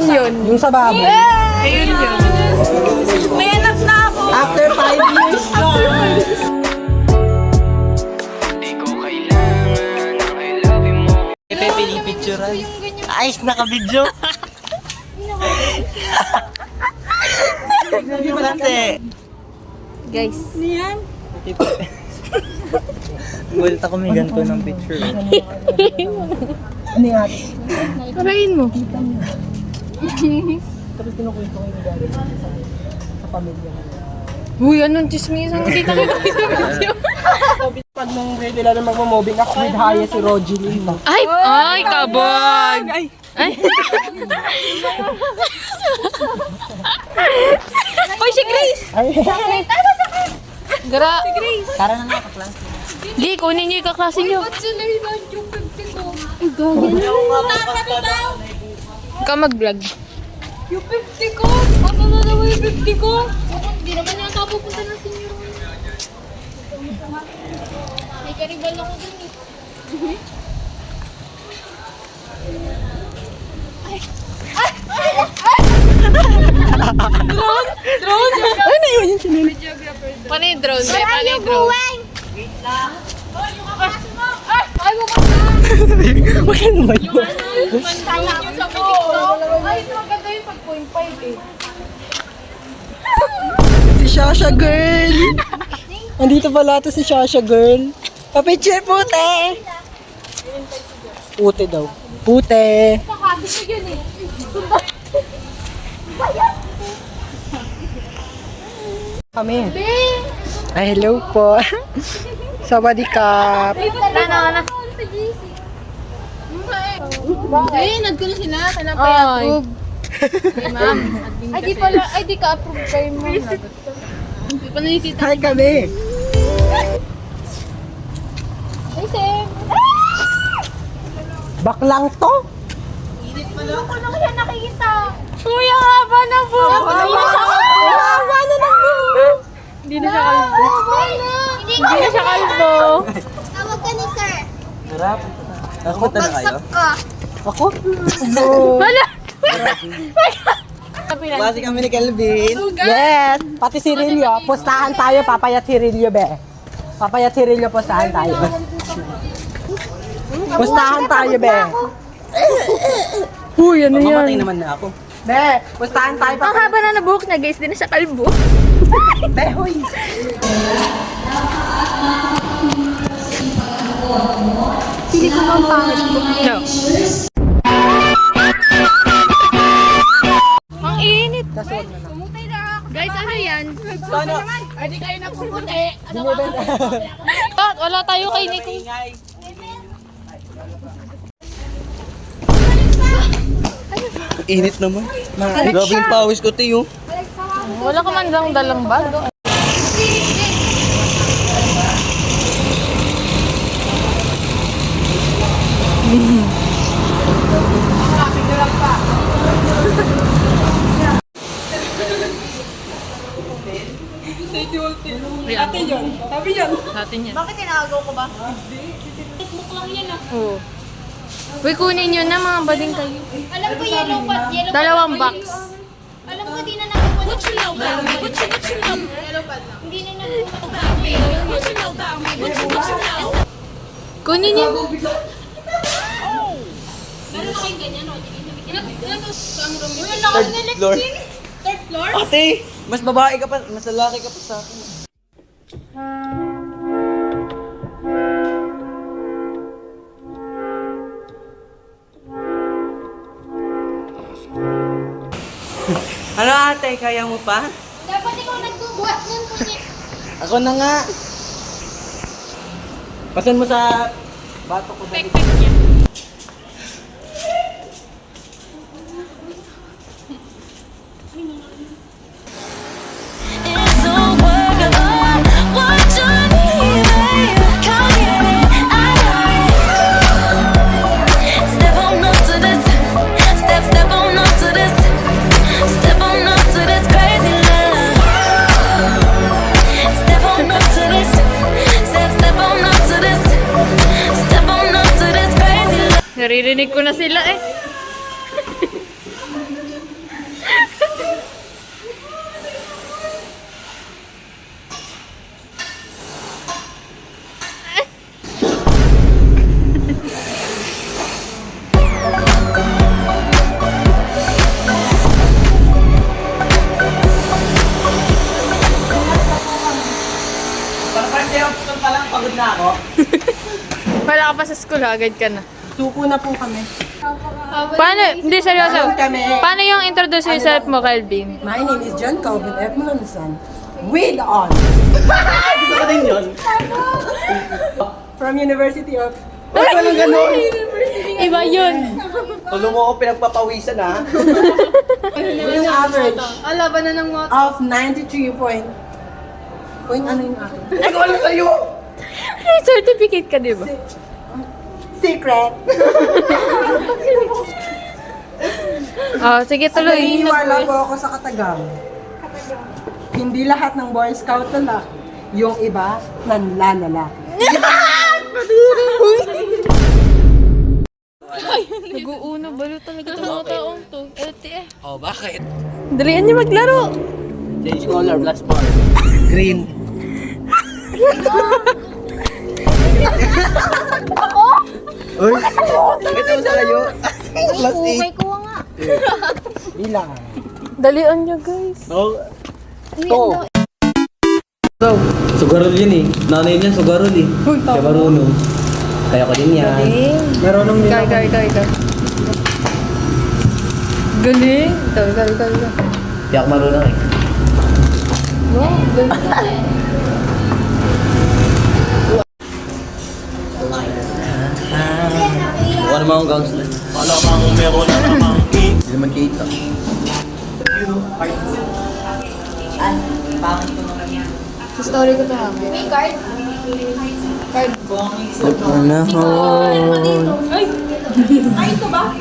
yun. Yung sa baboy. Ayun yun. May anak na ako. After 5 years. Pipili-picturean. Ayos, naka-video. Hindi mo lang Guys. Niyan. Gulit ako may ganito ng picture. Ano yung ate? Karain mo. Tapos kinukwento ko yung gagawin sa pamilya mo. Uy, anong chismisan? Hindi ka kita sa video. Pag nung ready lang na magmamobing ako, with haya si Rogeline. Ay! Ay, kabog! Ay! Uy, si Grace! Ay, Gara! Si Grace! tara na nga, kaklang. Di, kunin niyo yung kaklase niyo. Ba't sila yung yung 50 ko? Ikaw mag-vlog. Yung 50 ko? Ano na naman yung 50 ko? Hindi naman yung kapupunta ng senior. May karibal ako dun eh. Drone? Ano yun yung sinili? Paano yung drone? Be, paano yung drone? Ay, mukha na! Wala naman yun. Kaya yung sa TikTok. Ay, maganda yung pag 0.5 eh. Si Shasha girl. Andito pala to si Shasha girl. Papicture pute. Pute daw. Pute. Kakado ko yun eh. Kami. Ay, hello po. Sawadikap. Ano? Ay, nad ko na sila. Kailangan pa Ay. i-approve. Ay, ma'am. Ay, di pala. Ay, di ka-approve kayo mo. Hindi pa nakikita. Hi kami. Ay, Sam. Baklang to. Ako na kaya nakikita. Kuya, haba na po! Haba na ng buhok. Hindi na siya kalbo. Hindi Hindi na siya kalbo. Tawag ka ni sir. Harap. Nakapunta na kayo? Ka. Ako? Wala! Basi kami ni Kelvin. Yes! Pati si Rilio. Pustahan tayo, papayat si Rilio, be. Papayat si Rilio, pustahan tayo. Pustahan tayo, be. Uy, ano Mamatay naman na ako. Be, pustahan tayo. Ang haba na na buhok niya, guys. Hindi na siya kalbo. Be, huy. Pili ko mga pangit ko. No. Ang init. Guys, ano yan? Sana. Ay, di kayo napuputi. Bakit? Wala tayo kay Nico. Init naman. Grabe yung pawis ko, Tiyo. Wala ka man lang dalang bag. Atin yun. Sabi yun. Atin yan. Bakit tinagaw ko ba? Facebook lang yan ah. Oo. Uy, kunin nyo na mga bading kayo. Alam ko yellow pad. Yellow Dalawang pad. box. Alam ko di na nakuha. What you know about me? What you know? Yellow pad lang. Hindi na nakuha. What you know about me? What you know? Kunin nyo. Meron na kayong ganyan o. Ilan to? Saan room yun? Wala ka na floor. Third floor? Ate, mas babae ka pa, mas lalaki ka pa sa akin. Ano ate, kaya mo pa? Dapat ikaw nagbubuhat nun po niya. Ako na nga. Pasan mo sa bato ko. Pek-pek niya. Naririnig ko na sila eh. ka pa sa school, agad ka na. Suko na po kami. Paano, hindi seryoso. Kami. Paano yung introduce yourself mo, Calvin? My name is John Calvin F. Melanson. With on. Ano din yun? From University of... Walang ganun. Iba yun. Tulo mo ako pinagpapawisan ha. Yung average Laban na ng mga... of 93 point. Point ano yung akin? Ano alam sa'yo? May certificate ka, di ba? Secret. Oh, sige, tuloy. Naniniwala po ako sa Katagang. Hindi lahat ng Boy Scout lalaki. Yung iba, nanlalaki. Nag-uuna, balo talaga itong mga taong to. LTE. Oh, bakit? Dalian niyo maglaro. Change color, black bar. Green. Uy! Ito sa kayo. Plus Okay, kuha nga. Bilang. Dalian niyo, guys. No. To. Sugarol yun eh. Nanay niyan sugarol eh. Kaya marunong. Kaya ko din yan. Marunong din ako. Ikaw. Galing. Ikaw. Hindi ako marunong eh. Wow, galing. Mukha naman akong gangster. Malamang meron na namang hindi naman kita. Sa story ko to ha. May card? Ano? Ay, ito ba?